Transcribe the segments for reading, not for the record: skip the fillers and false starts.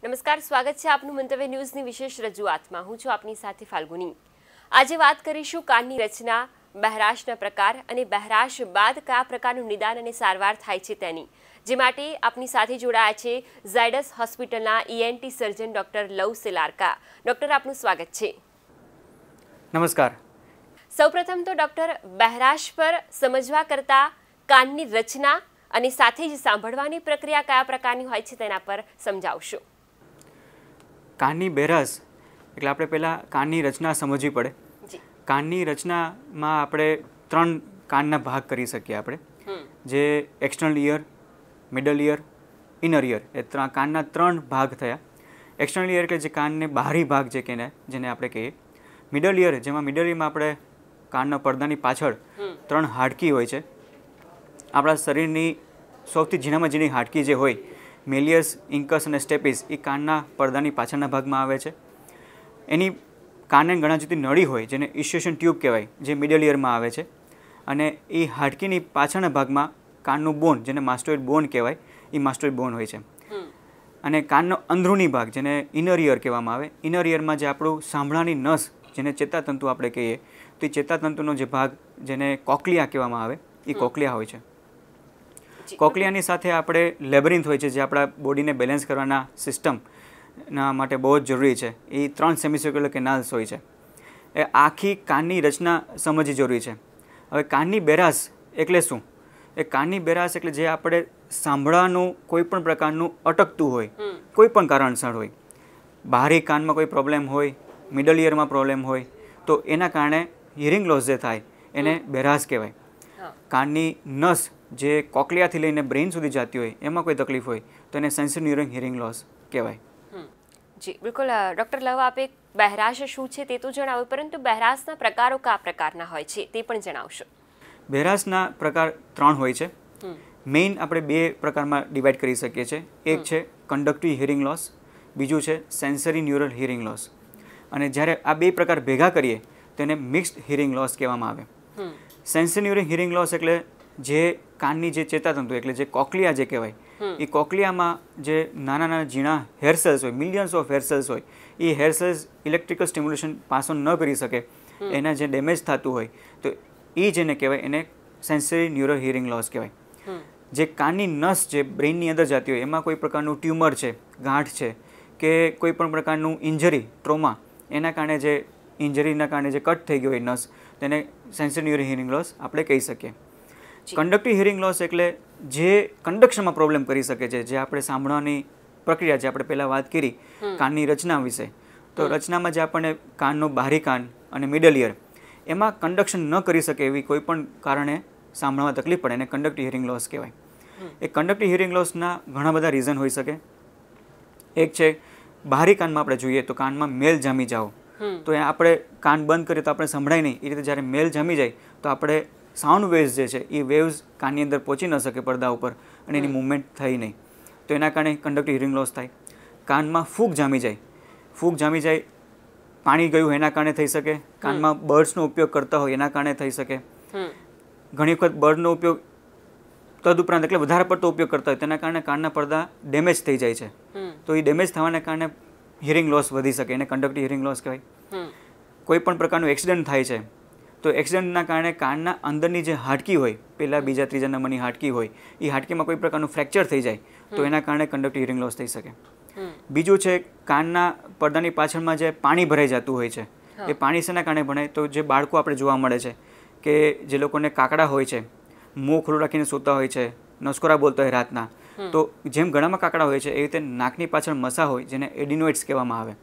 નમસ્કાર, સ્વાગત છે આપનું મંતવ્ય ન્યૂઝની વિશેષ રજૂઆતમાં. હું છું આપની સાથે ફાલ્ગુની. આજે વાત કરીશું કાનની રચના, બહેરાશના પ્રકાર અને બહેરાશ બાદ કયા પ્રકારનું નિદાન અને સારવાર થાય છે તેની. જે માટે આપની સાથે જોડાયા છે ઝાયડસ હોસ્પિટલના ENT સર્જન ડૉક્ટર લવ સેલારકા. ડૉક્ટર, આપનું સ્વાગત છે. નમસ્કાર. સૌપ્રથમ તો ડૉક્ટર, બહેરાશ પર સમજવા કરતાં કાનની રચના અને સાથે જ સાંભળવાની પ્રક્રિયા કયા પ્રકારની હોય છે તેના પર સમજાવશો. કાનની બહેરાશ એટલે આપણે પહેલાં કાનની રચના સમજવી પડે. કાનની રચનામાં આપણે 3 કાનના ભાગ કરી શકીએ આપણે, જે external ear, middle ear, inner ear. એ કાનના 3 ભાગ થયા. એક્સટર્નલ ઇયર એટલે જે કાનને બહારી ભાગ જેને આપણે કહીએ. મિડલ ઇયર, જેમાં મિડલ ઇયરમાં આપણે કાનના પડદાની પાછળ 3 હાડકી હોય છે. આપણા શરીરની સૌથી ઝીણામાં ઝીણી હાડકી જે હોય, મેલિયસ, ઇન્કસ અને સ્ટેપિસ, એ કાનના પડદાની પાછળના ભાગમાં આવે છે. એની કાનને ઘણા જુદી નળી હોય જેને ઇસ્યુએશન ટ્યુબ કહેવાય, જે મિડલ ઇયરમાં આવે છે. અને એ હાડકીની પાછળના ભાગમાં કાનનું બોન, જેને માસ્ટોઇડ બોન કહેવાય, એ માસ્ટોઇડ બોન હોય છે. અને કાનનો અંદરૂની ભાગ, જેને ઇનર ઇયર કહેવામાં આવે, ઇનર ઇયરમાં જે આપણું સાંભળાની નસ, જેને ચેતાતંતુ આપણે કહીએ, તો એ ચેતાતંતુનો જે ભાગ, જેને કોક્લિયા કહેવામાં આવે, એ કોક્લિયા હોય છે. કોક્લિયાની સાથે આપણે લેબરિન્થ હોય છે, જે આપણા બોડીને બેલેન્સ કરવાના સિસ્ટમના માટે બહુ જ જરૂરી છે. એ 3 સેમિસર્ક્યુલર કેનાલ્સ હોય છે. એ આખી કાનની રચના સમજવી જરૂરી છે. હવે કાનની બહેરાશ એટલે શું? એ કાનની બહેરાશ એટલે જે આપણે સાંભળવાનું કોઈ પણ પ્રકારનું અટકતું હોય, કોઈ પણ કારણસર હોય, બહારી કાનમાં કોઈ પ્રોબ્લેમ હોય, મિડલ ઇયરમાં પ્રોબ્લેમ હોય, તો એના કારણે હિયરિંગ લોસ જે થાય એને બહેરાશ કહેવાય. કાનની નસ જે કોક્લિયાથી લઈને બ્રેઇન સુધી જતી હોય, એમાં કોઈ તકલીફ હોય તો એને સેન્સરી હિયરિંગ લોસ કહેવાય. જી બિલકુલ. ડૉક્ટર લવ, આપે બહેરાશ શું છે તે તો જણાવ્યું, પરંતુ બહેરાશના પ્રકારો કયા પ્રકારના હોય છે તે પણ જણાવશો. બહેરાશના પ્રકાર 3 હોય છે. મેઇન આપણે 2 પ્રકારમાં ડિવાઈડ કરી શકીએ છીએ. એક છે કંડક્ટિવ હિયરિંગ લોસ, બીજું છે સેન્સરી ન્યુરલ હિયરિંગ લોસ. અને જ્યારે આ 2 પ્રકાર ભેગા કરીએ તો એને મિક્સ્ડ હિયરિંગ લોસ કહેવામાં આવે. સેન્સરી ન્યુરલ હિયરિંગ લોસ એટલે જે કાનની જે ચેતાતંતુ, એટલે જે કોક્લિયા જે કહેવાય, એ કોક્લિયામાં જે નાના નાના ઝીણા હેર સેલ્સ હોય, મિલિયન્સ ઓફ હેર સેલ્સ હોય, એ hair cells electrical stimulation pass on ન કરી શકે, એના જે ડેમેજ થતું હોય, તો એ જેને કહેવાય એને સેન્સરી ન્યુરલ હિયરિંગ લોસ કહેવાય. જે કાનની નસ જે બ્રેઇનની અંદર જતી હોય, એમાં કોઈ પ્રકારનું ટ્યુમર છે, ગાંઠ છે, કે કોઈ પણ પ્રકારનું ઇન્જરી, ટ્રોમા, એના કારણે જે ઇન્જરીના કારણે જે કટ થઈ ગયો હોય નસ, તેને સેન્સરી ન્યુરલ હિયરિંગ લોસ આપણે કહી શકીએ. કંડક્ટિવ હિયરિંગ લોસ એટલે જે કંડક્શનમાં પ્રોબ્લેમ કરી શકે છે, જે આપણે સાંભળવાની પ્રક્રિયા, જે આપણે પહેલાં વાત કરી કાનની રચના વિશે, તો રચનામાં જે આપણને કાનનો બહારી કાન અને મિડલ ઇયર, એમાં કન્ડક્શન ન કરી શકે એવી કોઈ પણ કારણે સાંભળવામાં તકલીફ પડે, એને કંડક્ટિવ હિયરિંગ લોસ કહેવાય. એ કંડક્ટિવ હિયરિંગ લોસના ઘણા બધા રીઝન હોઈ શકે. એક છે બહારી કાનમાં આપણે જોઈએ તો કાનમાં મેલ જામી જાઓ, તો આપણે કાન બંધ કરીએ તો આપણે સંભળાય નહીં. એ રીતે જ્યારે મેલ જામી જાય તો આપણે સાઉન્ડ વેવ્સ જે છે એ વેવ્સ કાનની અંદર પહોંચી ન શકે પડદા ઉપર, અને એની મૂવમેન્ટ થઈ નહીં, તો એના કારણે કંડક્ટિવ હિયરિંગ લોસ થાય. કાનમાં ફૂગ જામી જાય, પાણી ગયું એના કારણે થઈ શકે. કાનમાં બર્ડ્સનો ઉપયોગ કરતા હોય એના કારણે થઈ શકે. ઘણી વખત બર્ડનો ઉપયોગ તદુપરાંત એટલે વધારે પડતો ઉપયોગ કરતા હોય તેના કારણે કાનના પડદા ડેમેજ થઈ જાય છે, તો એ ડેમેજ થવાના કારણે હિયરિંગ લોસ વધી શકે, એને કંડક્ટિવ હિયરિંગ લોસ કહેવાય. કોઈ પણ પ્રકારનું એક્સિડન્ટ થાય છે, તો એક્સિડન્ટના કારણે કાનના અંદરની જે હાડકી હોય, પહેલાં બીજા ત્રીજા નંબરની હાડકી હોય, એ હાડકીમાં કોઈ પ્રકારનું ફ્રેક્ચર થઈ જાય તો એના કારણે કંડક્ટિવ હિયરિંગ લોસ થઈ શકે. બીજું છે કાનના પડદાની પાછળમાં જે પાણી ભરાઈ જતું હોય છે, એ પાણી શેના કારણે ભરાય, તો જે બાળકો આપણે જોવા મળે છે કે જે લોકોને કાકડા હોય છે, મોં ખુલ્લું રાખીને સૂતા હોય છે, નસકોરા બોલતા હોય રાતના, તો જેમ ગળામાં કાકડા હોય છે, એ રીતે નાકની પાછળ મસા હોય, જેને એડિનોઇડ્સ કહેવામાં આવે.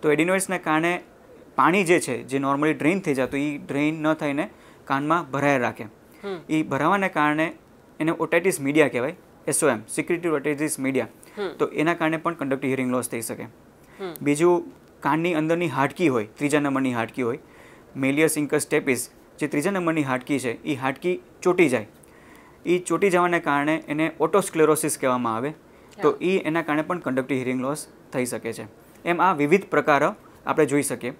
તો એડિનોઇડ્સના કારણે પાણી જે છે, જે નોર્મલી ડ્રેઇન થઈ જતું, એ ડ્રેઇન ન થઈને કાનમાં ભરાયા રાખે. એ ભરાવાને કારણે એને ઓટાઇટિસ મીડિયા કહેવાય, SOM, સિક્રેટિવ ઓટાઇટિસ મીડિયા. તો એના કારણે પણ કંડક્ટિવ હિયરિંગ લોસ થઈ શકે. બીજું, કાનની અંદરની હાડકી હોય, ત્રીજા નંબરની હાડકી હોય, મેલિયસ, ઇન્કસ, સ્ટેપિસ, જે ત્રીજા નંબરની હાડકી છે, એ હાડકી ચોટી જાય. એ ચોટી જવાને કારણે એને ઓટોસ્ક્લેરોસિસ કહેવામાં આવે, તો એ એના કારણે પણ કંડક્ટિવ હિયરિંગ લોસ થઈ શકે છે. એમ આ વિવિધ પ્રકારો આપણે જોઈ શકીએ.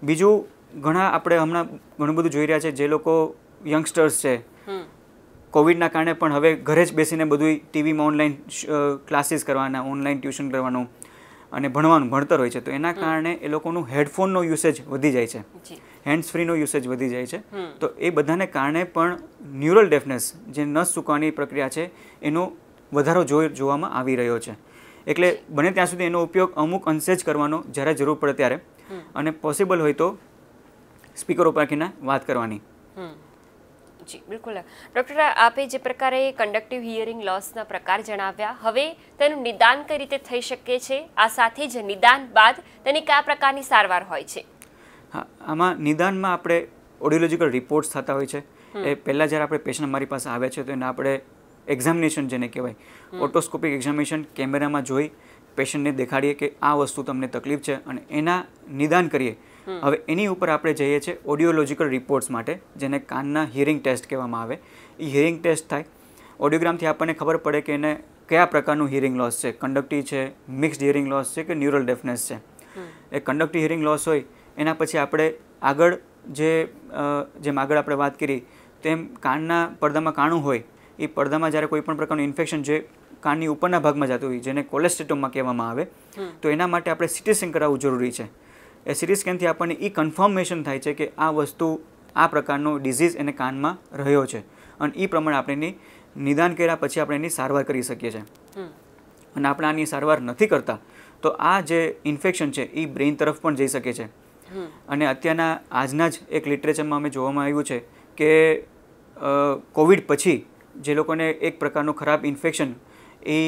બીજું, આપણે હમણાં ઘણું બધું જોઈ રહ્યા છે, જે લોકો યંગસ્ટર્સ છે, કોવિડના કારણે પણ હવે ઘરે જ બેસીને બધું ટીવીમાં ઓનલાઈન ક્લાસીસ કરવાના, ઓનલાઈન ટ્યુશન કરવાનું, અને ભણતર હોય છે, તો એના કારણે એ લોકોનું હેડફોનનો યુસેજ વધી જાય છે, હેન્ડ્સ ફ્રીનો યુસેજ વધી જાય છે. તો એ બધાને કારણે પણ ન્યુરલ ડેફનેસ, જે નસ સૂકવાની પ્રક્રિયા છે, એનો વધારો જોવામાં આવી રહ્યો છે. એટલે બને ત્યાં સુધી એનો ઉપયોગ અમુક અંશે જ કરવાનો, જ્યારે જરૂર પડે ત્યારે, અને પોસિબલ હોય તો સ્પીકર ઉપર રાખીને વાત કરવાની. જી બિલકુલ. ડૉક્ટર, આપે જે પ્રકારે કન્ડક્ટિવ હિયરિંગ લોસના પ્રકાર જણાવ્યા, હવે તેનું નિદાન કઈ રીતે થઈ શકે છે? આ સાથે જ નિદાન બાદ તેની કયા પ્રકારની સારવાર હોય છે? હા, આમાં નિદાનમાં આપણે ઓડિયોલોજિકલ રિપોર્ટ્સ થતા હોય છે. એ પહેલાં જ્યારે આપણે પેશન્ટ અમારી પાસે આવે છે તો એને આપણે એક્ઝામિનેશન જેને કહેવાય, ઓટોસ્કોપિક એક્ઝામિનેશન, કેમેરામાં જોઈ પેશન્ટને દેખાડીએ કે આ વસ્તુ તમને તકલીફ છે અને એના નિદાન કરીએ. હવે એની ઉપર આપણે જઈએ છીએ ઓડિયોલોજિકલ રિપોર્ટ્સ માટે, જેને કાનના હિયરિંગ ટેસ્ટ કહેવામાં આવે. એ હિયરિંગ ટેસ્ટ થાય. ઓડિયોગ્રામથી આપણને ખબર પડે કે એને કયા પ્રકારનું હિયરિંગ લોસ છે, કંડક્ટિવ છે, મિક્સ્ડ હિયરિંગ લોસ છે કે ન્યુરલ ડેફનેસ છે. એ કંડક્ટિવ હિયરિંગ લોસ હોય એના પછી આપણે આગળ જેમ આગળ આપણે વાત કરી તેમ કાનના પડદામાં કાણું હોય, એ પડદામાં જ્યારે કોઈ પણ પ્રકારનું ઇન્ફેક્શન જે કાનની ઉપરના ભાગમાં જતું હોય, જેને કોલેસ્ટેટોમા કહેવામાં આવે, તો એના માટે આપણે સીટી સ્કેન કરાવવું જરૂરી છે. એ સીટી સ્કેનથી આપણને એ કન્ફર્મેશન થાય છે કે આ વસ્તુ, આ પ્રકારનો ડિઝીઝ એને કાનમાં રહ્યો છે, અને એ પ્રમાણે આપણે એની નિદાન કર્યા પછી આપણે એની સારવાર કરી શકીએ છીએ. અને આપણે આની સારવાર નથી કરતા તો આ જે ઇન્ફેક્શન છે એ બ્રેઇન તરફ પણ જઈ શકે છે. અને અત્યારના આજના જ એક લિટરેચરમાં અમે જોવામાં આવ્યું છે કે કોવિડ પછી જે લોકોને એક પ્રકારનું ખરાબ ઇન્ફેક્શન એ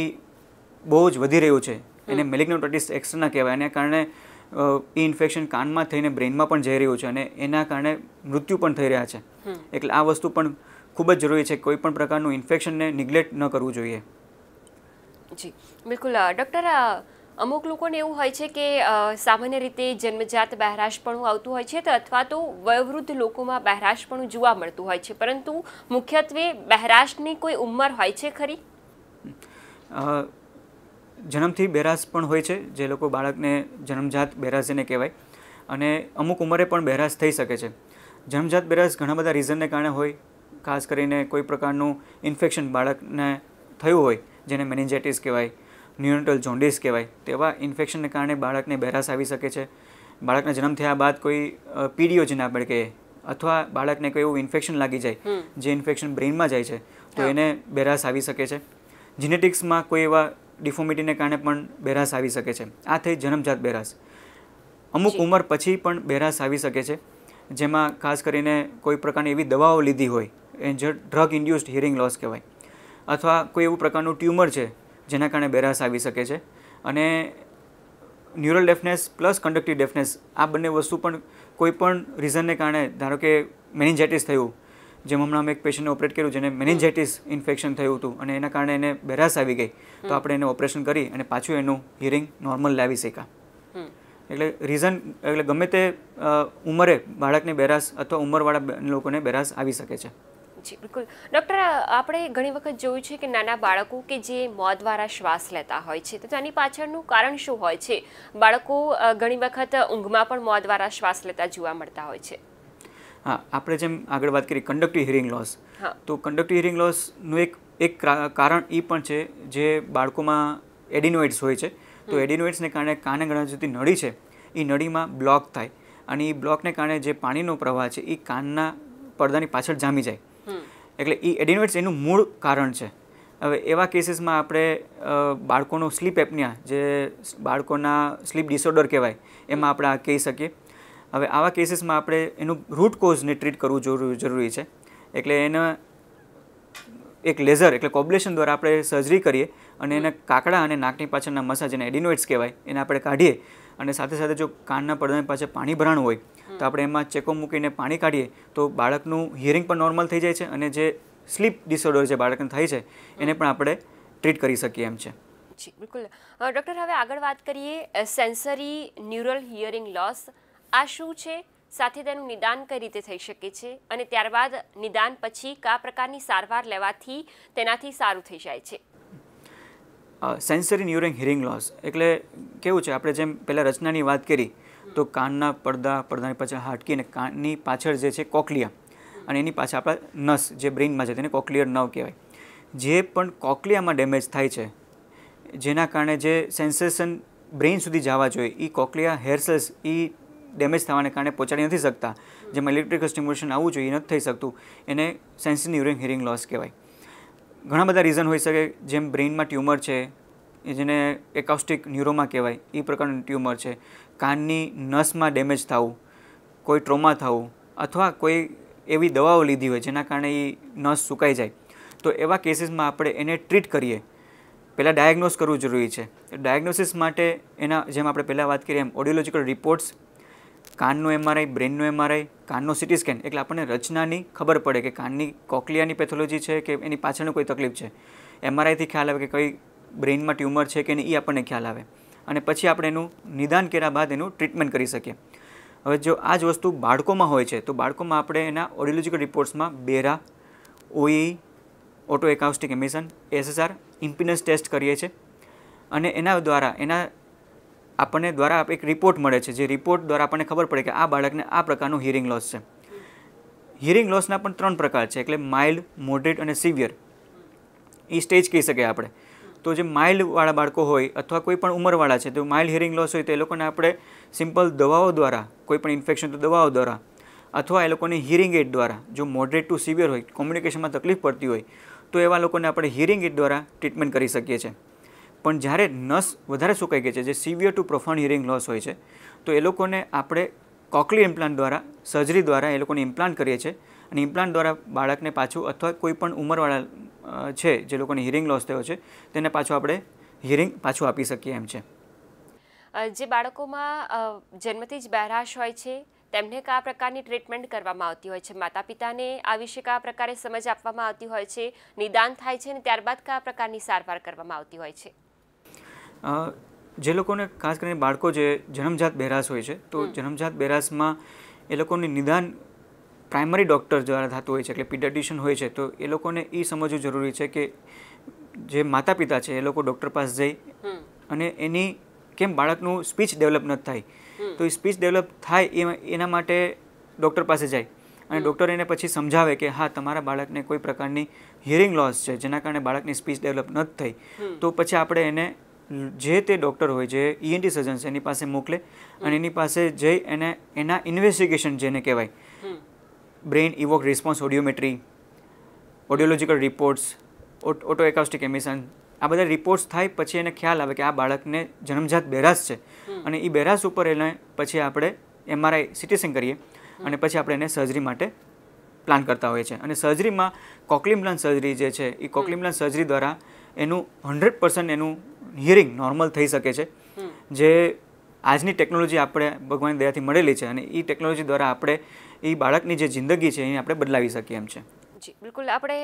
બહુ જ વધી રહ્યું છે, એને મેલિગ્નોટાઇટિસ એક્સ્ટર્ના કહેવાય, એના કારણે એ ઇન્ફેક્શન કાનમાં થઈને બ્રેઇનમાં પણ જઈ રહ્યું છે અને એના કારણે મૃત્યુ પણ થઈ રહ્યા છે. એટલે આ વસ્તુ પણ ખૂબ જ જરૂરી છે, કોઈ પણ પ્રકારનું ઇન્ફેક્શનને નિગ્લેક્ટ ન કરવું જોઈએ. જી બિલકુલ. ડૉક્ટર, અમુક લોકોને એવું હોય છે કે સામાન્ય રીતે જન્મજાત બહેરાશપણું આવતું હોય છે, તો અથવા તો વયોવૃદ્ધ લોકોમાં બહેરાશપણું જોવા મળતું હોય છે, પરંતુ મુખ્યત્વે બહેરાશની કોઈ ઉંમર હોય છે ખરી? જન્મથી બહેરાશ પણ હોય છે, જે લોકો બાળકને જન્મજાત બહેરાશ જેને કહેવાય, અને અમુક ઉંમરે પણ બહેરાશ થઈ શકે છે. જન્મજાત બહેરાશ ઘણા બધા રીઝનને કારણે હોય, ખાસ કરીને કોઈ પ્રકારનું ઇન્ફેક્શન બાળકને થયું હોય, જેને મેનિન્જાઇટિસ કહેવાય, ન્યુરોનટલ જોન્ડિસ કહેવાય, તેવા ઇન્ફેક્શનને કારણે બાળકને બહેરાશ આવી શકે છે. બાળકના જન્મ થયા બાદ કોઈ પીડીઓ જેને આપણે કહીએ, અથવા બાળકને કોઈ એવું ઇન્ફેક્શન લાગી જાય જે ઇન્ફેક્શન બ્રેઇનમાં જાય છે, તો એને બહેરાશ આવી શકે છે. જીનેટિક્સમાં કોઈ એવા ડિફોર્મિટીને કારણે પણ બહેરાશ આવી શકે છે. આ થઈ જન્મજાત બહેરાશ. અમુક ઉંમર પછી પણ બહેરાશ આવી શકે છે, જેમાં ખાસ કરીને કોઈ પ્રકારની એવી દવાઓ લીધી હોય, એ જે ડ્રગ ઇન્ડ્યુસ્ડ હિયરિંગ લોસ કહેવાય, અથવા કોઈ એવું પ્રકારનું ટ્યુમર છે જેના કારણે બહેરાશ આવી શકે છે. અને ન્યુરલ ડેફનેસ પ્લસ કંડક્ટિવ ડેફનેસ, આ બંને વસ્તુ પણ કોઈ પણ રીઝનને કારણે, ધારો કે મેનિન્જાઇટિસ થયું, જેમ હમણાં અમે એક પેશન્ટને ઓપરેટ કર્યું જેને મેનિન્જાઇટિસ ઇન્ફેક્શન થયું હતું અને એના કારણે એને બહેરાશ આવી ગઈ, તો આપણે એને ઓપરેશન કરી અને પાછું એનું હિયરિંગ નોર્મલ લાવી શક્યા. એટલે રીઝન, એટલે ગમે તે ઉંમરે બાળકને બહેરાશ અથવા ઉંમરવાળા લોકોને બહેરાશ આવી શકે છે. જી બિલકુલ. ડૉક્ટર, આપણે ઘણી વખત જોયું છે કે નાના બાળકો કે જે મોં દ્વારા શ્વાસ લેતા હોય છે, તો તેની પાછળનું કારણ શું હોય છે? બાળકો ઘણી વખત ઊંઘમાં પણ મોં દ્વારા શ્વાસ લેતા જોવા મળતા હોય છે. હા, આપણે જેમ આગળ વાત કરી કંડક્ટિવ હિયરિંગ લોસ, તો કંડક્ટિવ હિયરિંગ લોસનું એક કારણ એ પણ છે, જે બાળકોમાં એડિનોઇડ્સ હોય છે, તો એડિનોઇડ્સને કારણે કાને ગળાજુતી નળી છે એ નળીમાં બ્લોક થાય, અને એ બ્લોકને કારણે જે પાણીનો પ્રવાહ છે એ કાનના પડદાની પાછળ જામી જાય. એટલે એ એડિનોઇડ્સ એનું મૂળ કારણ છે. હવે એવા કેસીસમાં આપણે બાળકોનો સ્લીપ એપનિયા, જે બાળકોના સ્લીપ ડિસઓર્ડર કહેવાય, એમાં આપણે આ કહી શકીએ. હવે આવા કેસીસમાં આપણે એનું રૂટ કોઝને ટ્રીટ કરવું જરૂરી છે. એટલે એને એક લેઝર એટલે કોબ્લેશન દ્વારા આપણે સર્જરી કરીએ અને એને કાકડા અને નાકની પાછળના મસા, જેને એડિનોઇડ્સ કહેવાય, એને આપણે કાઢીએ, અને સાથે સાથે જો કાનના પડદાની પાસે પાણી ભરાણું હોય તો આપણે એમાં ચેકો મૂકીને પાણી કાઢીએ, તો બાળકનું હિયરિંગ પણ નોર્મલ થઈ જાય છે, અને જે સ્લીપ ડિસઓર્ડર જે બાળકને થાય છે એને પણ આપણે ટ્રીટ કરી શકીએ એમ છે. જી બિલકુલ. ડૉક્ટર, હવે આગળ વાત કરીએ સેન્સરી ન્યુરલ હિયરિંગ લોસ. આ શું છે, સાથે તેનું નિદાન કઈ રીતે થઈ શકે છે, અને ત્યારબાદ નિદાન પછી કયા પ્રકારની સારવાર લેવાથી તેનાથી સારું થઈ જાય છે? સેન્સરી ન્યુરલ હિયરિંગ લોસ એટલે કેવું છે, આપણે જેમ પહેલાં રચનાની વાત કરી, તો કાનના પડદાની પાછળ હાડકી, અને કાનની પાછળ જે છે કોક્લિયા, અને એની પાછળ આપણા નસ જે બ્રેઇનમાં છે તેને કોક્લિયર નર્વ કહેવાય. જે પણ કોક્લિયામાં ડેમેજ થાય છે, જેના કારણે જે સેન્સેશન બ્રેઇન સુધી જવા જોઈએ એ કોક્લિયા હેર સેલ્સ એ ડેમેજ થવાને કારણે પહોંચાડી નથી શકતા, જેમાં ઇલેક્ટ્રિકલ સ્ટિમ્યુલેશન આવવું જોઈએ એ નથી થઈ શકતું, એને સેન્સરી ન્યુરલ હિયરિંગ લોસ કહેવાય. ઘણા બધા રીઝન હોઈ શકે, જેમ બ્રેઇનમાં ટ્યુમર છે, એ જેને એકાઉસ્ટિક ન્યુરોમા કહેવાય, એ પ્રકારનું ટ્યુમર છે, કાનની નસમાં ડેમેજ થવું, કોઈ ટ્રોમા થવું, અથવા કોઈ એવી દવાઓ લીધી હોય જેના કારણે એ નસ સુકાઈ જાય. તો એવા કેસીસમાં આપણે એને ટ્રીટ કરીએ, પહેલાં ડાયગ્નોઝ કરવું જરૂરી છે. ડાયગ્નોસિસ માટે એના જેમ આપણે પહેલાં વાત કરીએ એમ ઓડિયોલોજિકલ રિપોર્ટ્સ, કાનનો MRI, બ્રેનનો MRI, કાનનો CT સ્કેન, એટલે આપણને રચનાની ખબર પડે કે કાનની કોક્લિયાની પેથોલોજી છે કે એની પાછળની કોઈ તકલીફ છે. MRIથી ખ્યાલ આવે કે કઈ બ્રેઇનમાં ટ્યુમર છે કે નહીં એ આપણને ખ્યાલ આવે, અને પછી આપણે એનું નિદાન કર્યા બાદ એનું ટ્રીટમેન્ટ કરી શકીએ. હવે જો આ જ વસ્તુ બાળકોમાં હોય છે તો બાળકોમાં આપણે એના ઓડિયોલોજિકલ રિપોર્ટ્સમાં BERA, OE, oto acoustic emission, SSR, impedance test કરીએ છીએ, અને એના દ્વારા આપણને એક રિપોર્ટ મળે છે, જે રિપોર્ટ દ્વારા આપણને ખબર પડે કે આ બાળકને આ પ્રકારનું હિયરિંગ લોસ છે. હિયરિંગ લોસના પણ 3 પ્રકાર છે, એટલે માઇલ્ડ, મોડરેટ અને સિવિયર. એ સ્ટેજ કહી શકીએ આપણે. તો જે માઇલ્ડવાળા બાળકો હોય અથવા કોઈ પણ ઉંમરવાળા છે તો માઇલ્ડ હિયરિંગ લોસ હોય તો એ લોકોને આપણે સિમ્પલ દવાઓ દ્વારા, કોઈ પણ ઇન્ફેક્શન તો દવાઓ દ્વારા, અથવા એ લોકોને હિયરિંગ એડ દ્વારા, જો મોડરેટ ટુ સિવિયર હોય, કોમ્યુનિકેશનમાં તકલીફ પડતી હોય તો એવા લોકોને આપણે હિયરિંગ એડ દ્વારા ટ્રીટમેન્ટ કરી શકીએ છીએ. પણ જ્યારે નસ વધારે સુકાઈ ગઈ છે, જે severe two profound hearing loss હોય છે, તો એ લોકોને આપણે કોક્લિયર ઇમ્પ્લાન્ટ દ્વારા, સર્જરી દ્વારા એ લોકોને ઇમ્પ્લાન્ટ કરીએ છીએ, અને ઇમ્પ્લાન્ટ દ્વારા બાળકને પાછું, અથવા કોઈ પણ ઉંમરવાળા છે જે લોકોને હિયરિંગ લોસ થયો છે તેને પાછું આપણે હિયરિંગ પાછું આપી શકીએ એમ છે. જે બાળકોમાં જન્મથી જ બહેરાશ હોય છે તેમને કયા પ્રકારની ટ્રીટમેન્ટ કરવામાં આવતી હોય છે? માતા પિતાને આ વિશે કયા પ્રકારે સમજ આપવામાં આવતી હોય છે? નિદાન થાય છે અને ત્યારબાદ કયા પ્રકારની સારવાર કરવામાં આવતી હોય છે? જે લોકોને ખાસ કરીને બાળકો જે જન્મજાત બહેરાશ હોય છે તો જન્મજાત બહેરાશમાં એ લોકોનું નિદાન પ્રાઇમરી ડૉક્ટર દ્વારા થતું હોય છે, એટલે પીડિયાટ્રિશિયન હોય છે. તો એ લોકોને એ સમજવું જરૂરી છે કે જે માતા પિતા છે એ લોકો ડૉક્ટર પાસે જઈ અને એની કેમ બાળકનું સ્પીચ ડેવલપ નથી થાય, તો એ સ્પીચ ડેવલપ થાય એના માટે ડૉક્ટર પાસે જાય, અને ડૉક્ટર એને પછી સમજાવે કે હા તમારા બાળકને કોઈ પ્રકારની હિયરિંગ લોસ છે જેના કારણે બાળકની સ્પીચ ડેવલપ નથી થઈ, તો પછી આપણે એને જે તે ડૉક્ટર હોય, જે ENT સર્જન છે એની પાસે મોકલે, અને એની પાસે જઈ એને એના ઇન્વેસ્ટિગેશન જેને કહેવાય, brain evoke response audiometry, audiological reports, oto acoustic emission, આ બધા રિપોર્ટ્સ થાય પછી એને ખ્યાલ આવે કે આ બાળકને જન્મજાત બહેરાશ છે, અને એ બહેરાશ ઉપર એને પછી આપણે MRI, CT સ્કેન કરીએ, અને પછી આપણે એને સર્જરી માટે પ્લાન કરતા હોઈએ છીએ. અને સર્જરીમાં કોક્લિયર ઇમ્પ્લાન્ટ સર્જરી જે છે એ કોક્લિયર ઇમ્પ્લાન્ટ સર્જરી દ્વારા એનું 100% એનું હિયરિંગ નોર્મલ થઈ શકે છે, જે આજની ટેકનોલોજી આપણે ભગવાનની દયાથી મળેલી છે, અને એ ટેકનોલોજી દ્વારા આપણે એ બાળકની જે જિંદગી છે એને આપણે બદલાવી શકીએ એમ છે. જી બિલકુલ. આપણે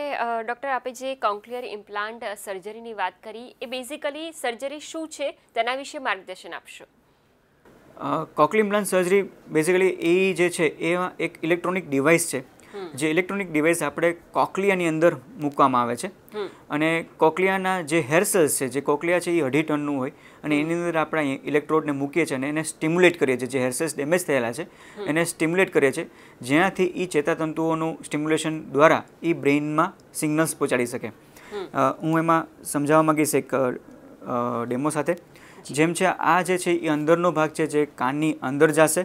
ડૉક્ટર આપે જે કોક્લિયર ઇમ્પ્લાન્ટ સર્જરીની વાત કરી, એ બેઝિકલી સર્જરી શું છે તેના વિશે માર્ગદર્શન આપશો? કોક્લિયર ઇમ્પ્લાન્ટ સર્જરી બેઝિકલી એ જે છે એ એક ઇલેક્ટ્રોનિક ડિવાઇસ છે, જે ઇલેક્ટ્રોનિક ડિવાઇસ આપણે કોક્લિયાની અંદર મૂકવામાં આવે છે, અને કોક્લિયાના જે હેર સેલ્સ છે, જે કોક્લિયા છે એ 2.5 ટનનું હોય, અને એની અંદર આપણે ઇલેક્ટ્રોડને મૂકીએ છીએ અને એને સ્ટિમ્યુલેટ કરીએ છીએ, જે હેર સેલ્સ ડેમેજ થયેલા છે એને સ્ટિમ્યુલેટ કરીએ છીએ, જેનાથી એ ચેતાતંતુઓનું સ્ટિમ્યુલેશન દ્વારા એ બ્રેઇનમાં સિગ્નલ્સ પહોંચાડી શકે. હું એમાં સમજાવવા માંગીશ એક ડેમો સાથે. જેમ છે આ જે છે એ અંદરનો ભાગ છે, જે કાનની અંદર જશે,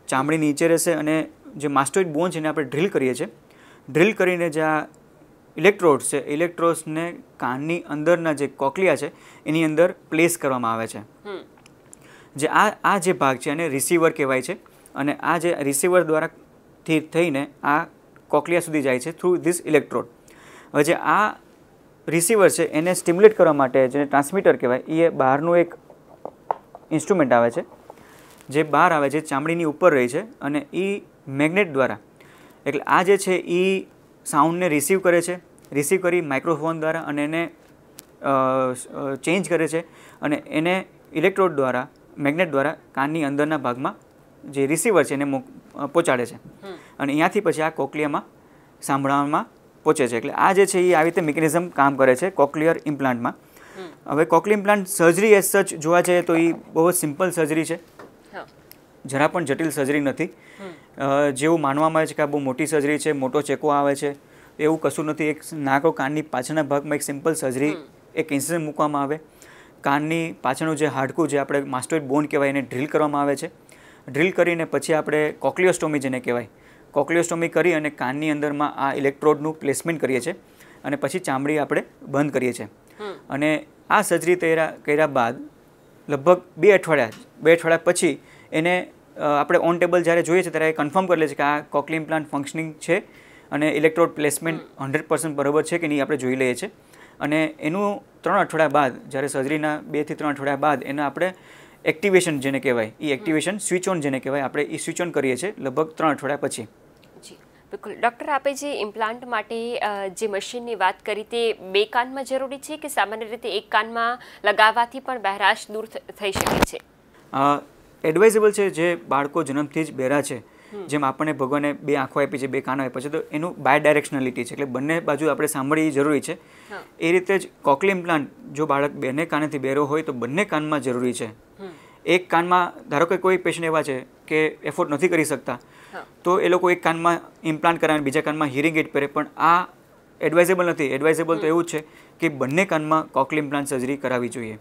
ચામડી નીચે રહેશે, અને જે માસ્ટોઇડ બોન છે એને આપણે ડ્રીલ કરીએ છીએ. ડ્રીલ કરીને જે આ ઇલેક્ટ્રોડ્સ છે, ઇલેક્ટ્રોડ્સને કાનની અંદરના જે કોક્લિયા છે એની અંદર પ્લેસ કરવામાં આવે છે. જે આ જે ભાગ છે એને રિસીવર કહેવાય છે, અને આ જે રિસીવર દ્વારાથી થઈને આ કોક્લિયા સુધી જાય છે થ્રુ ધીસ ઇલેક્ટ્રોડ. હવે જે આ રિસીવર છે એને સ્ટિમ્યુલેટ કરવા માટે જેને ટ્રાન્સમીટર કહેવાય, એ બહારનું એક ઇન્સ્ટ્રુમેન્ટ આવે છે, જે બહાર આવે છે, ચામડીની ઉપર રહી છે, અને એ મેગ્નેટ દ્વારા, એટલે આ જે છે એ સાઉન્ડને રિસીવ કરે છે, રિસીવ કરી માઇક્રોફોન દ્વારા, અને એને ચેન્જ કરે છે, અને એને ઇલેક્ટ્રોડ દ્વારા, મેગ્નેટ દ્વારા કાનની અંદરના ભાગમાં જે રિસીવર છે એને પહોંચાડે છે, અને અહીંયાથી પછી આ કોક્લિયામાં સાંભળવામાં પહોંચે છે. એટલે આ જે છે એ આવી રીતે મિકેનિઝમ કામ કરે છે કોક્લિયર ઇમ્પ્લાન્ટમાં. હવે કોક્લિયર ઇમ્પ્લાન્ટ સર્જરી એઝ સચ જોવા જઈએ તો એ બહુ જ સિમ્પલ સર્જરી છે, જરા પણ જટિલ સર્જરી નથી. જેવું માનવામાં આવે છે કે આ બહુ મોટી સર્જરી છે, મોટો ચેકો આવે છે, એવું કશું નથી. એક નાકો કાનની પાછળના ભાગમાં એક સિમ્પલ સર્જરી, એક ઇન્સિઝન મૂકવામાં આવે, કાનની પાછળનું જે હાડકું જે આપણે માસ્ટોઇડ બોન કહેવાય એને ડ્રીલ કરવામાં આવે છે. ડ્રીલ કરીને પછી આપણે કોક્લિયોસ્ટોમી જેને કહેવાય, કોક્લિયોસ્ટોમી કરી અને કાનની અંદરમાં આ ઇલેક્ટ્રોડનું પ્લેસમેન્ટ કરીએ છીએ અને પછી ચામડી આપણે બંધ કરીએ છીએ. અને આ સર્જરી કર્યા બાદ લગભગ 2 અઠવાડિયા પછી એને આપણે ઓન ટેબલ જ્યારે જોઈએ છીએ ત્યારે કન્ફર્મ કરી લે છે કે આ કોક્લિયર ઇમ્પ્લાન્ટ ફંક્શનિંગ છે અને ઇલેક્ટ્રોડ પ્લેસમેન્ટ 100% બરાબર છે કે નહીં આપણે જોઈ લઈએ છીએ. અને એનું 3 અઠવાડિયા બાદ જ્યારે સર્જરીના 2 થી 3 અઠવાડિયા બાદ એને આપણે એક્ટિવેશન જેને કહેવાય એ એક્ટિવેશન સ્વિચ ઓન જેને કહેવાય આપણે એ સ્વિચ ઓન કરીએ છીએ લગભગ 3 અઠવાડિયા પછી. જી બિલકુલ. ડૉક્ટર, આપે જે ઇમ્પ્લાન્ટ માટે જે મશીનની વાત કરી તે 2 કાનમાં જરૂરી છે કે સામાન્ય રીતે 1 કાનમાં લગાવવાથી પણ બહેરાશ દૂર થઈ શકે છે? એડવાઇઝેબલ છે જે બાળકો જન્મથી જ બહેરા છે, જેમ આપણને ભગવાને 2 આંખો આપી છે, 2 કાનો આપ્યા છે, તો એનું બાય ડાયરેક્શનાલિટી છે, એટલે બંને બાજુ આપણે સાંભળવી જરૂરી છે. એ રીતે જ કોક્લિયર ઇમ્પ્લાન્ટ જો બાળક બંને કાનેથી બહેરો હોય તો બંને કાનમાં જરૂરી છે. 1 કાનમાં ધારો કે કોઈ પેશન્ટ એવા છે કે એફોર્ડ નથી કરી શકતા તો એ લોકો 1 કાનમાં ઇમ્પ્લાન્ટ કરાવે બીજા કાનમાં હિયરિંગ એડ પહેરે, પણ આ એડવાઇઝેબલ નથી. એડવાઇઝેબલ તો એવું જ છે કે બંને કાનમાં કોક્લિયર ઇમ્પ્લાન્ટ સર્જરી કરાવવી જોઈએ.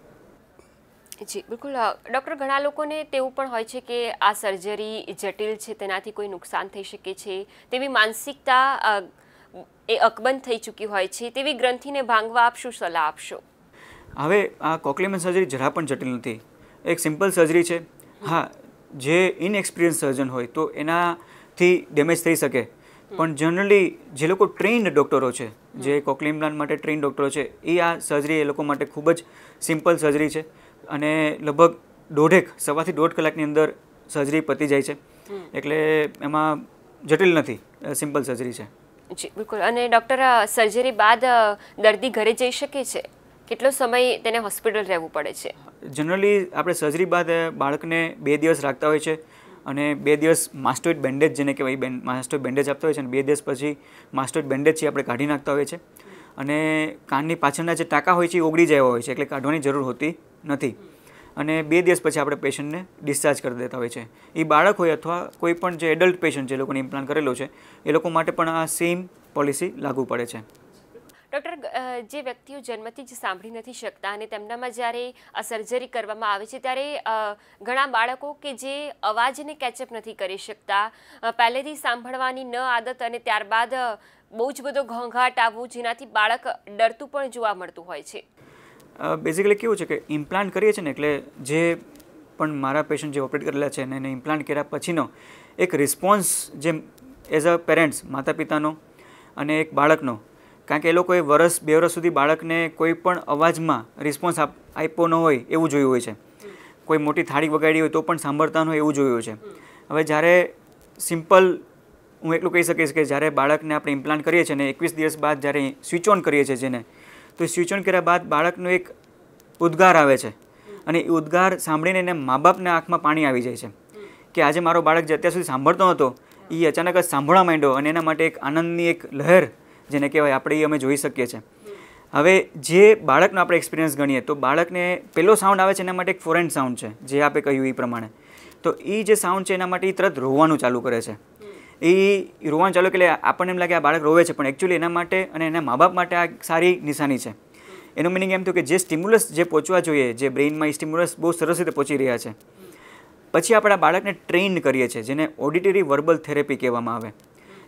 જી બિલકુલ. ડૉક્ટર, ઘણા લોકોને તેવું પણ હોય છે કે આ સર્જરી જટિલ છે, તેનાથી કોઈ નુકસાન થઈ શકે છે તેવી માનસિકતા એ અકબંધ થઈ ચૂકી હોય છે, તેવી ગ્રંથિને ભાંગવા આપ શું સલાહ આપશો? હવે આ કોક્લિયર સર્જરી જરા પણ જટિલ નથી, એક સિમ્પલ સર્જરી છે. હા, જે ઇનએક્સપિરિયન્સ સર્જન હોય તો એનાથી ડેમેજ થઈ શકે, પણ જનરલી જે લોકો ટ્રેન્ડ ડૉક્ટરો છે, જે કોક્લિયર ઇમ્પ્લાન્ટ માટે ટ્રેન્ડ ડૉક્ટરો છે, એ આ સર્જરી એ લોકો માટે ખૂબ જ સિમ્પલ સર્જરી છે અને લગભગ 1.5 કલાકની અંદર સર્જરી પતી જાય છે, એટલે એમાં જટિલ નથી, સિમ્પલ સર્જરી છે. જી બિલકુલ. અને ડૉક્ટર, સર્જરી બાદ દર્દી ઘરે જઈ શકે છે? કેટલો સમય તેને હોસ્પિટલ રહેવું પડે છે? જનરલી આપણે સર્જરી બાદ બાળકને 2 દિવસ રાખતા હોય છે અને 2 દિવસ માસ્ટોઇડ બેન્ડેજ જેને કહેવાય માસ્ટોઇડ બેન્ડેજ આપતા હોય છે અને 2 દિવસ પછી માસ્ટોઇડ બેન્ડેજ છે આપણે કાઢી નાખતા હોય છે. અને કાનની પાછળના જે ટાંકા હોય છે એ ઓગળી જાય હોય છે, એટલે કાઢવાની જરૂર હોતી નથી. અને 2 દિવસ પછી આપણે પેશન્ટને ડિસ્ચાર્જ કરી દેતા હોય છે. એ બાળક હોય અથવા કોઈ પણ જે એડલ્ટ પેશન્ટ જે લોકોને ઇમ્પ્લાન્ટ કરેલો છે એ લોકો માટે પણ આ સેમ પોલિસી લાગુ પડે છે. ડૉક્ટર, જે વ્યક્તિઓ જન્મથી જ સાંભળી નથી શકતા અને તેમનામાં જ્યારે આ સર્જરી કરવામાં આવે છે ત્યારે ઘણા બાળકો કે જે અવાજને કેચઅપ નથી કરી શકતા, પહેલેથી સાંભળવાની ન આદત અને ત્યારબાદ બહુ જ બધો ઘોંઘાટ આવવું જેનાથી બાળક ડરતું પણ જોવા મળતું હોય છે. બેઝિકલી કેવું છે કે ઇમ્પ્લાન્ટ કરીએ છીએ ને એટલે જે પણ મારા પેશન્ટ જે ઓપરેટ કરેલા છે એને ઇમ્પ્લાન્ટ કર્યા પછીનો એક રિસ્પોન્સ જેમ એઝ અ પેરેન્ટ્સ માતા પિતાનો અને એક બાળકનો, કારણ કે એ લોકોએ 1-2 વર્ષ સુધી બાળકને કોઈ પણ અવાજમાં રિસ્પોન્સ આપ્યો ન હોય એવું જોયું હોય છે, કોઈ મોટી થાળી વગાડી હોય તો પણ સાંભળતા ન હોય એવું જોયું છે. હવે જ્યારે સિમ્પલ હું એટલું કહી શકીશ કે જ્યારે બાળકને આપણે ઇમ્પ્લાન્ટ કરીએ છીએ અને 21 દિવસ બાદ જ્યારે સ્વિચ ઓન કરીએ છીએ જેને, તો સ્વિચ ઓન કર્યા બાદ બાળકનો એક ઉદ્ગાર આવે છે અને એ ઉદ્ગાર સાંભળીને એને મા બાપના આંખમાં પાણી આવી જાય છે કે આજે મારો બાળક જે અત્યાર સુધી સાંભળતો હતો એ અચાનક જ સાંભળવા માંડ્યો અને એના માટે એક આનંદની એક લહેર જેને કહેવાય આપણે એ અમે જોઈ શકીએ છીએ. હવે જે બાળકનો આપણે એક્સપિરિયન્સ ગણીએ તો બાળકને પહેલો સાઉન્ડ આવે છે એના માટે એક ફોરેન સાઉન્ડ છે જે આપણે કહ્યું એ પ્રમાણે, તો એ જે સાઉન્ડ છે એના માટે એ તરત રોવાનું ચાલુ કરે છે. એ રોવાનું ચાલુ એટલે આપણને એમ લાગે આ બાળક રોવે છે, પણ એકચ્યુઅલી એના માટે અને એના મા બાપ માટે આ સારી નિશાની છે. એનું મિનિંગ એમ થયું કે જે સ્ટિમ્યુલસ જે પહોંચવા જોઈએ, જે બ્રેઇનમાં એ સ્ટિમ્યુલસ બહુ સરસ રીતે પહોંચી રહ્યા છે. પછી આપણે આ બાળકને ટ્રેન કરીએ છીએ જેને ઓડિટરી વર્બલ થેરેપી કહેવામાં આવે.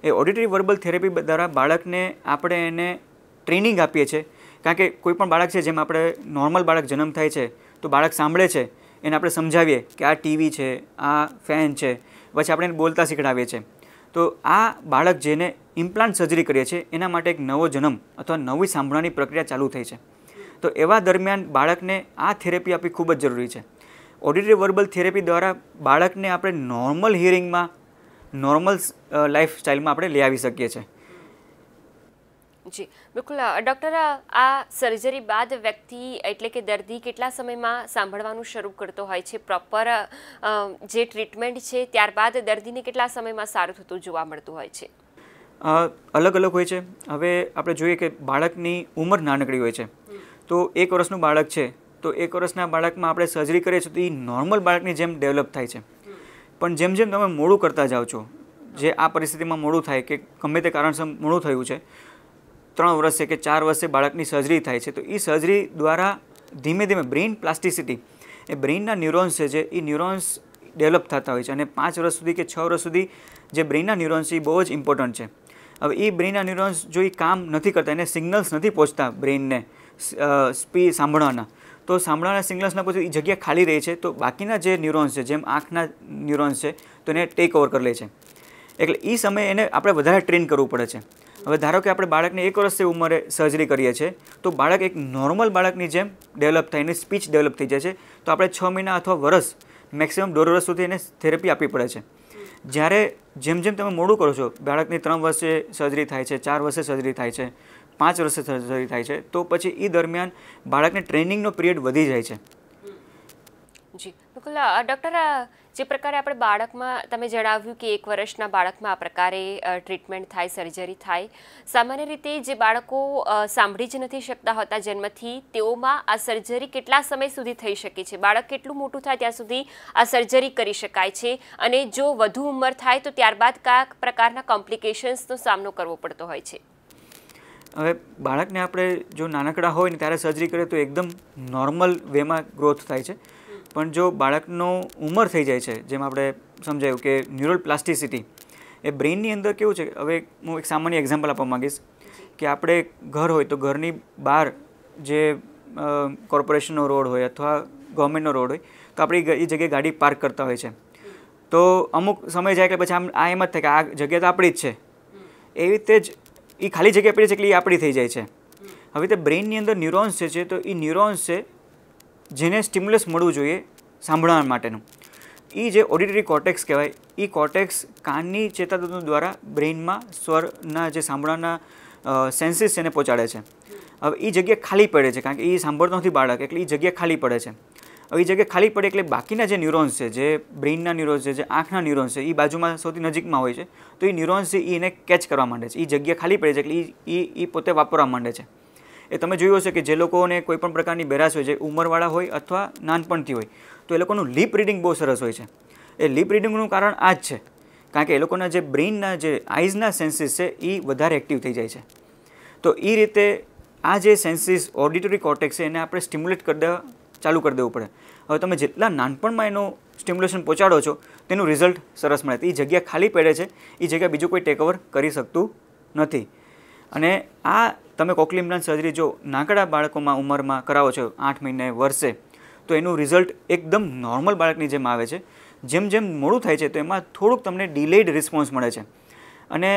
એ ઓડિટરી વર્બલ થેરેપી દ્વારા બાળકને આપણે એને ટ્રેનિંગ આપીએ છીએ, કારણ કે કોઈ પણ બાળક છે જેમ આપણે નોર્મલ બાળક જન્મ થાય છે તો બાળક સાંભળે છે એને આપણે સમજાવીએ કે આ ટીવી છે, આ ફેન છે, પછી આપણે એને બોલતા શીખડાવીએ છીએ. તો આ બાળક જેને ઇમ્પ્લાન્ટ સર્જરી કરીએ છીએ એના માટે એક નવો જન્મ અથવા નવી સાંભળવાની પ્રક્રિયા ચાલુ થઈ છે. તો એવા દરમિયાન બાળકને આ થેરેપી આપવી ખૂબ જ જરૂરી છે. ઓડિટરી વર્બલ થેરેપી દ્વારા બાળકને આપણે નોર્મલ હિયરિંગમાં, નોર્મલ લાઈફ સ્ટાઇલમાં આપણે લઈ આવી શકીએ છીએ. જી બિલકુલ. ડૉક્ટર, આ સર્જરી બાદ વ્યક્તિ એટલે કે દર્દી કેટલા સમયમાં સાંભળવાનું શરૂ કરતો હોય છે? પ્રોપર જે ટ્રીટમેન્ટ છે ત્યારબાદ દર્દીને કેટલા સમયમાં સારું થતું જોવા મળતું હોય છે? અલગ અલગ હોય છે. હવે આપણે જોઈએ કે બાળકની ઉંમર નાનકડી હોય છે, તો 1 વર્ષનું બાળક છે તો 1 વર્ષના બાળકમાં આપણે સર્જરી કરીએ છીએ તો એ નોર્મલ બાળકની જેમ ડેવલપ થાય છે. પણ જેમ જેમ તમે મોડું કરતા જાઓ છો, જે આ પરિસ્થિતિમાં મોડું થાય કે ગમે તે કારણસર મોડું થયું છે, 3 વર્ષે કે 4 વર્ષે બાળકની સર્જરી થાય છે, તો એ સર્જરી દ્વારા ધીમે ધીમે બ્રેઇન પ્લાસ્ટિસિટી, એ બ્રેઇનના ન્યુરોન્સ છે એ ન્યુરોન્સ ડેવલપ થતા હોય છે અને 5 વર્ષ સુધી કે 6 વર્ષ સુધી જે બ્રેઇનના ન્યુરોન્સ છે એ બહુ જ ઇમ્પોર્ટન્ટ છે. હવે એ બ્રેઇનના ન્યુરોન્સ જો એ કામ નથી કરતા, એને સિગ્નલ્સ નથી પહોંચતા બ્રેઇનને સાંભળવાના, તો સાંભળવાના સિગ્નલ્સના પછી એ જગ્યા ખાલી રહે છે, તો બાકીના જે ન્યુરોન્સ છે જેમ આંખના ન્યુરોન્સ છે તો એને ટેક ઓવર કરી લે છે. એટલે એ સમયે એને આપણે વધારે ટ્રેન કરવું પડે છે. હવે ધારો કે આપણે બાળકને 1 વર્ષની ઉંમરે સર્જરી કરીએ છીએ તો બાળક એક નોર્મલ બાળકની જેમ ડેવલપ થાય, એની સ્પીચ ડેવલપ થઈ જાય છે, તો આપણે 6 મહિના અથવા વર્ષ મેક્સિમમ 1.5 વર્ષ સુધી એને થેરેપી આપવી પડે છે. જ્યારે જેમ જેમ તમે મોડું કરો છો, બાળકની 3 વર્ષે સર્જરી થાય છે, 4 વર્ષે સર્જરી થાય છે, 5 વર્ષે સર્જરી થાય છે, તો પછી એ દરમિયાન બાળકને ટ્રેનિંગનો પિરિયડ વધી જાય છે. જી બિલકુલ. ડૉક્ટર, જે પ્રકારે આપણે બાળકમાં તમે જણાવ્યું કે 1 વર્ષના બાળકમાં આ પ્રકારે ટ્રીટમેન્ટ થાય, સર્જરી થાય, સામાન્ય રીતે જે બાળકો સાંભળી જ નથી શકતા હોતા જન્મથી, તેઓમાં આ સર્જરી કેટલા સમય સુધી થઈ શકે છે? બાળક કેટલું મોટું થાય ત્યાં સુધી આ સર્જરી કરી શકાય છે, અને જો વધુ ઉંમર થાય તો ત્યારબાદ કયા પ્રકારના કોમ્પ્લિકેશન્સનો સામનો કરવો પડતો હોય છે? હવે બાળકને આપણે જો નાનકડા હોય ને ત્યારે સર્જરી કરીએ તો એકદમ નોર્મલ વેમાં ગ્રોથ થાય છે, પણ જો બાળકનો ઉંમર થઈ જાય છે, જેમ આપણે સમજાયું કે ન્યુરલ પ્લાસ્ટિસિટી, એ બ્રેઇનની અંદર કેવું છે, હવે હું એક સામાન્ય એક્ઝામ્પલ આપવા માગીશ કે આપણે ઘર હોય તો ઘરની બહાર જે કોર્પોરેશનનો રોડ હોય અથવા ગવર્મેન્ટનો રોડ હોય તો આપણે એ જગ્યાએ ગાડી પાર્ક કરતા હોય છે, તો અમુક સમય જાય કે પછી આમ એમ જ થાય કે આ જગ્યા તો આપણી જ છે. એવી રીતે જ એ ખાલી જગ્યા પડી છે એટલે એ આપણી થઈ જાય છે. હવે તે બ્રેઇનની અંદર ન્યુરોન્સ છે તો એ ન્યુરોન્સ છે જેને સ્ટિમ્યુલસ મળવું જોઈએ સાંભળવા માટેનું, એ જે ઓડિટરી કોર્ટેક્સ કહેવાય, એ કોર્ટેક્સ કાનની ચેતાતંતુ દ્વારા બ્રેઇનમાં સ્વરના જે સાંભળવાના સેન્સીસ છે એને પહોંચાડે છે. હવે એ જગ્યા ખાલી પડે છે કારણ કે એ સાંભળતો નથી બાળક, એટલે એ જગ્યા ખાલી પડે છે. હવે એ જગ્યા ખાલી પડે એટલે બાકીના જે ન્યુરોન્સ છે, જે બ્રેઇનના ન્યુરોન્સ છે, જે આંખના ન્યુરોન્સ છે, એ બાજુમાં સૌથી નજીકમાં હોય છે, તો એ ન્યુરોન્સ છે એને કેચ કરવા માંડે છે. એ જગ્યા ખાલી પડે છે એટલે એ પોતે વાપરવા માંડે છે. એ તમે જોયું હશે કે જે લોકોને કોઈ પણ પ્રકારની બેરાશ હોય, જે ઉંમરવાળા હોય અથવા નાનપણથી હોય, તો એ લોકોનું લિપ રીડિંગ બહુ સરસ હોય છે. એ લિપ રીડિંગનું કારણ આ જ છે, કારણ કે એ લોકોના જે બ્રેઇનના જે આઈઝના સેન્સીસ છે એ વધારે એક્ટિવ થઈ જાય છે. તો એ રીતે આ જે સેન્સીસ ઓડિટરી કોર્ટેક્સ છે એને આપણે સ્ટિમ્યુલેટ ચાલુ કરી દેવું પડે. હવે તમે જેટલા નાનપણમાં એનું સ્ટિમ્યુલેશન પહોંચાડો છો તેનું રિઝલ્ટ સરસ મળે. એ જગ્યા ખાલી પડે છે, એ જગ્યા બીજું કોઈ ટેકઓવર કરી શકતું નથી. અને આ તમે કોક્લિયર ઇમ્પ્લાન્ટ સર્જરી જો નાનકડા બાળકોમાં ઉંમરમાં કરાવો છો 8 મહિને, વર્ષે, તો એનું રિઝલ્ટ એકદમ નોર્મલ બાળકની જેમ આવે છે. જેમ જેમ મોડું થાય છે તો એમાં થોડુંક તમને ડિલેડ રિસ્પોન્સ મળે છે. અને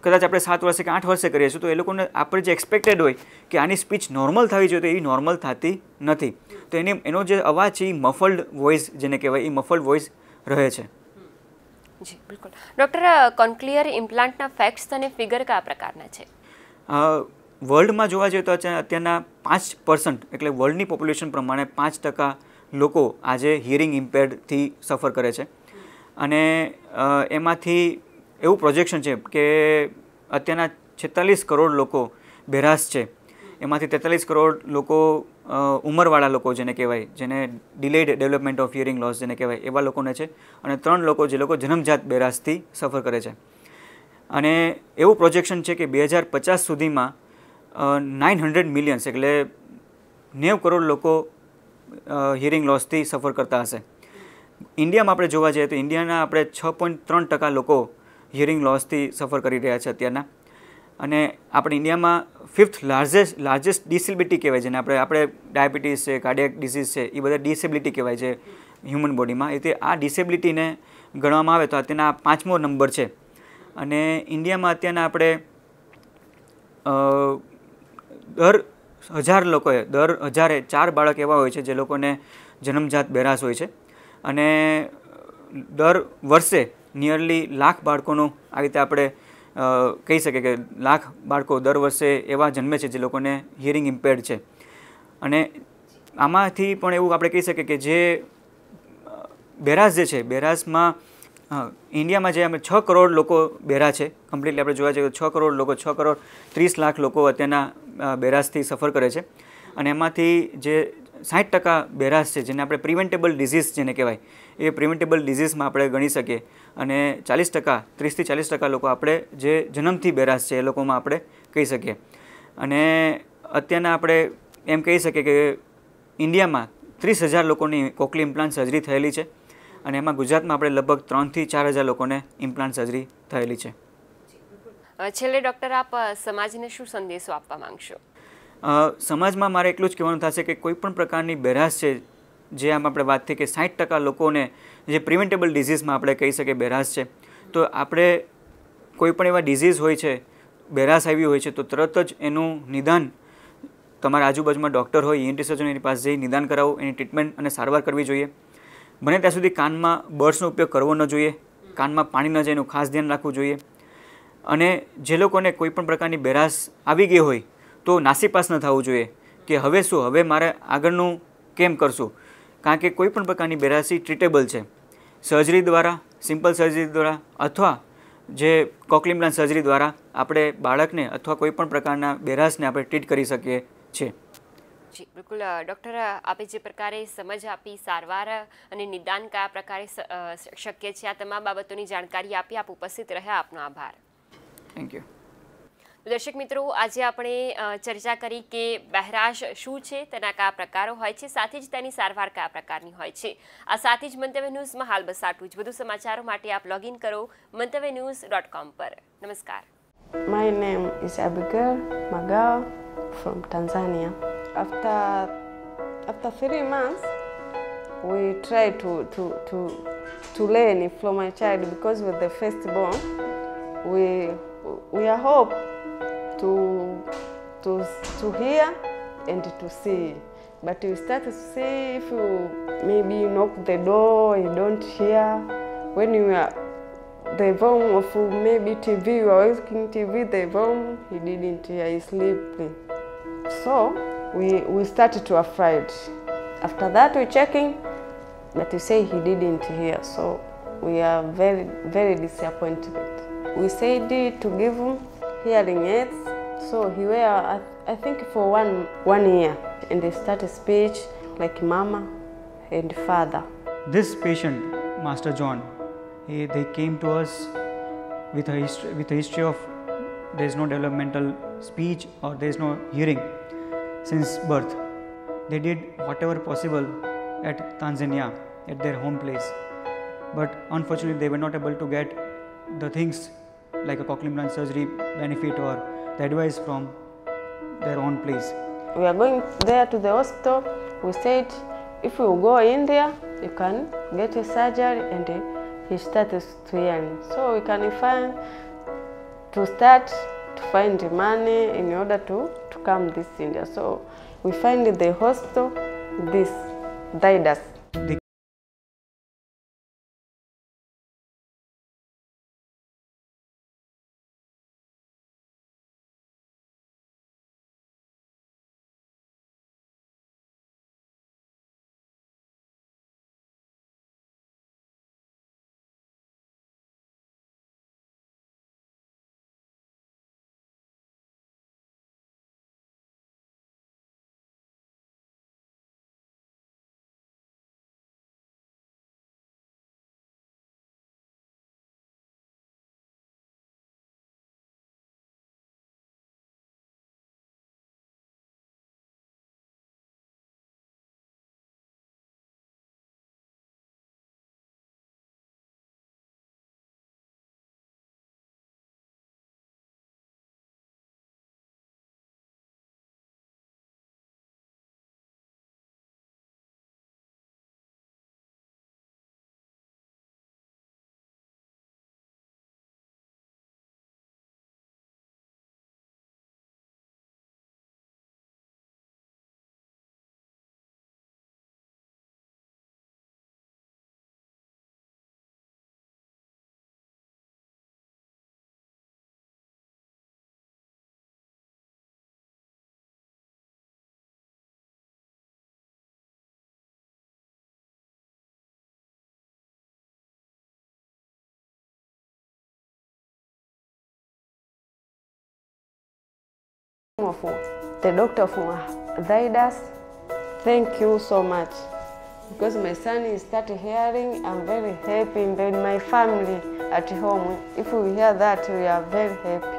કદાચ આપણે 7 વર્ષે કે 8 વર્ષે કરીએ છીએ તો એ લોકોને આપણે જે એક્સપેક્ટેડ હોય કે આની સ્પીચ નોર્મલ થવી જોઈએ તો એ નોર્મલ થતી નથી. તો એનો જે અવાજ છે એ મફલ્ડ વોઇસ જેને કહેવાય, એ મફલ્ડ વોઇસ રહે છે. જી બિલકુલ. ડૉક્ટર, કોક્લિયર ઇમ્પ્લાન્ટના ફેક્ટ્સ અને ફિગર કયા પ્રકારના છે? વર્લ્ડમાં જોવા જઈએ તો અત્યારના 5%, એટલે વર્લ્ડની પોપ્યુલેશન પ્રમાણે 5% લોકો આજે હિયરિંગ ઇમ્પેર્ડથી સફર કરે છે. અને એમાંથી એવું પ્રોજેક્શન છે કે અત્યારના 46 કરોડ લોકો બેરાશ છે, એમાંથી 43 કરોડ લોકો ઉંમરવાળા લોકો જેને કહેવાય, જેને delayed development of hearing loss જેને કહેવાય, એવા લોકોને છે, અને 3 લોકો જે લોકો જન્મજાત બેરાશથી સફર કરે છે. અને એવું પ્રોજેક્શન છે કે 2050 સુધીમાં 900 મિલિયન્સ એટલે 90 કરોડ લોકો હિયરિંગ લોસથી સફર કરતા હશે. ઇન્ડિયામાં આપણે જોવા જઈએ તો ઇન્ડિયાના આપણે 6.3% લોકો હિયરિંગ લોસથી સફર કરી રહ્યા છે અત્યારના. અને આપણે ઇન્ડિયામાં 5th લાર્જેસ્ટ ડિસેબિલિટી કહેવાય, જેને આપણે ડાયાબિટીસ છે, કાર્ડિયક ડિસીઝ છે, એ બધા ડિસેબિલિટી કહેવાય છે હ્યુમન બોડીમાં. એટલે આ ડિસેબિલિટીને ગણવામાં આવે તો અત્યારના 5મો નંબર છે. અને ઇન્ડિયામાં અત્યારના આપણે દર 1000 લોકોએ 4 બાળક એવા હોય છે જે લોકોને જન્મજાત બેરાશ હોય છે. અને દર વર્ષે નિયરલી 1,00,000 બાળકોનું આવી રીતે આપણે કહી શકીએ કે 1,00,000 બાળકો દર વર્ષે એવા જન્મે છે જે લોકોને હિયરિંગ ઇમ્પેર્ડ છે. અને આમાંથી પણ એવું આપણે કહી શકીએ કે જે બેરાશ જે છે, બેરાશમાં ઇન્ડિયામાં જે અમે 6 કરોડ લોકો બેરા છે, કમ્પ્લીટલી આપણે જોવા જઈએ તો 6 કરોડ લોકો, 6 કરોડ 30 લાખ લોકો અત્યારના બેરાશથી સફર કરે છે. અને એમાંથી જે 60% બેરાશ છે જેને આપણે પ્રિવેન્ટેબલ ડિઝીઝ જેને કહેવાય, એ પ્રિવેન્ટેબલ ડિઝીઝમાં આપણે ગણી શકીએ. અને 40%, 30 થી 40% લોકો આપણે જે જન્મથી બેરાશ છે એ લોકોમાં આપણે કહી શકીએ. અને અત્યારના આપણે એમ કહી શકીએ કે ઇન્ડિયામાં 30,000 લોકોની કોકલી ઇમ્પ્લાન્ટ સર્જરી થયેલી છે અને એમાં ગુજરાતમાં આપણે લગભગ 3,000 થી 4,000 લોકોને ઇમ્પ્લાન્ટ સર્જરી થયેલી છે. છેલ્લે ડૉક્ટર, આપ સમાજને શું સંદેશો આપવા માંગશો? સમાજમાં મારે એટલું જ કહેવાનું થશે કે કોઈ પણ પ્રકારની બહેરાશ છે, જે આમ આપણે વાત થઈ કે 60% લોકોને જે પ્રિવેન્ટેબલ ડિઝીઝમાં આપણે કહી શકીએ બહેરાશ છે, તો આપણે કોઈ પણ એવા ડિઝીઝ હોય છે, બહેરાશ આવી હોય છે, તો તરત જ એનું નિદાન તમારા આજુબાજુમાં ડૉક્ટર હોય, ENT સર્જન એની પાસે જઈ નિદાન કરાવવું, એની ટ્રીટમેન્ટ અને સારવાર કરવી જોઈએ. બને ત્યાં સુધી કાનમાં બર્ડ્સનો ઉપયોગ કરવો ન જોઈએ, કાનમાં પાણી ન જાય એનું ખાસ ધ્યાન રાખવું જોઈએ. અને જે લોકોને કોઈ પણ પ્રકારની બહેરાશ આવી ગઈ હોય તો નાસીપાસ ન થવું જોઈએ કે હવે શું, હવે મારે આગળનું કેમ કરશું, કારણ કે કોઈ પણ પ્રકારની બહેરાશી ટ્રીટેબલ છે. સર્જરી દ્વારા, સિમ્પલ સર્જરી દ્વારા અથવા જે કોકલી ઇમ્પ્લાન્ટ સર્જરી દ્વારા આપણે બાળકને અથવા કોઈ પણ પ્રકારના બહેરાશને આપણે ટ્રીટ કરી શકીએ છીએ. જી બિલકુલ ડૉક્ટર, આપે જે પ્રકારે સમજ આપી, સારવાર અને નિદાન કયા પ્રકારે શક્ય છે, આ તમામ બાબતોની જાણકારી આપી, આપ ઉપસ્થિત રહ્યા, આપનો આભાર. Thank you. દર્શક મિત્રો, આજે આપણે ચર્ચા કરી કે બહેરાશ શું છે, તેના કયા પ્રકારો હોય છે, સાથે જ તેની સારવાર કયા પ્રકારની હોય છે. આ સાથે જ મંતવ્ય ન્યૂઝમાં હાલ બસ આટલું જ. વધુ સમાચારો માટે આપ લોગિન કરો mantavynews.com પર. નમસ્કાર. My name is Abigail Magao from Tanzania. After 3 months, we try to learn from my child because with the firstborn, we are hope to hear and to see. But you start to see if you maybe knock the door, you don't hear. When you are the volume of maybe TV, you are watching TV, the volume, he didn't hear, he sleeping. So we started to afraid. After that we checking, but you say he didn't hear. So we are very, very disappointed. We said to give him hearing aids. So he wear, I think for one year, and they started speech like mama and father. This patient, Master John, they came to us with a history of there is no developmental speech or there is no hearing since birth. They did whatever possible at Tanzania, at their home place, but unfortunately they were not able to get the things like a cochlear implant surgery benefit or the advice from their own place. We are going there to the hospital. We said if you go in there, you can get a surgery, and he started to hearing. So we can start to find money in order to come this India. So we find the hospital, this Zydus. Of the doctor from Zydus, thank you so much, because my son is started hearing. I'm very happy, and my family at home, if we hear that, we are very happy.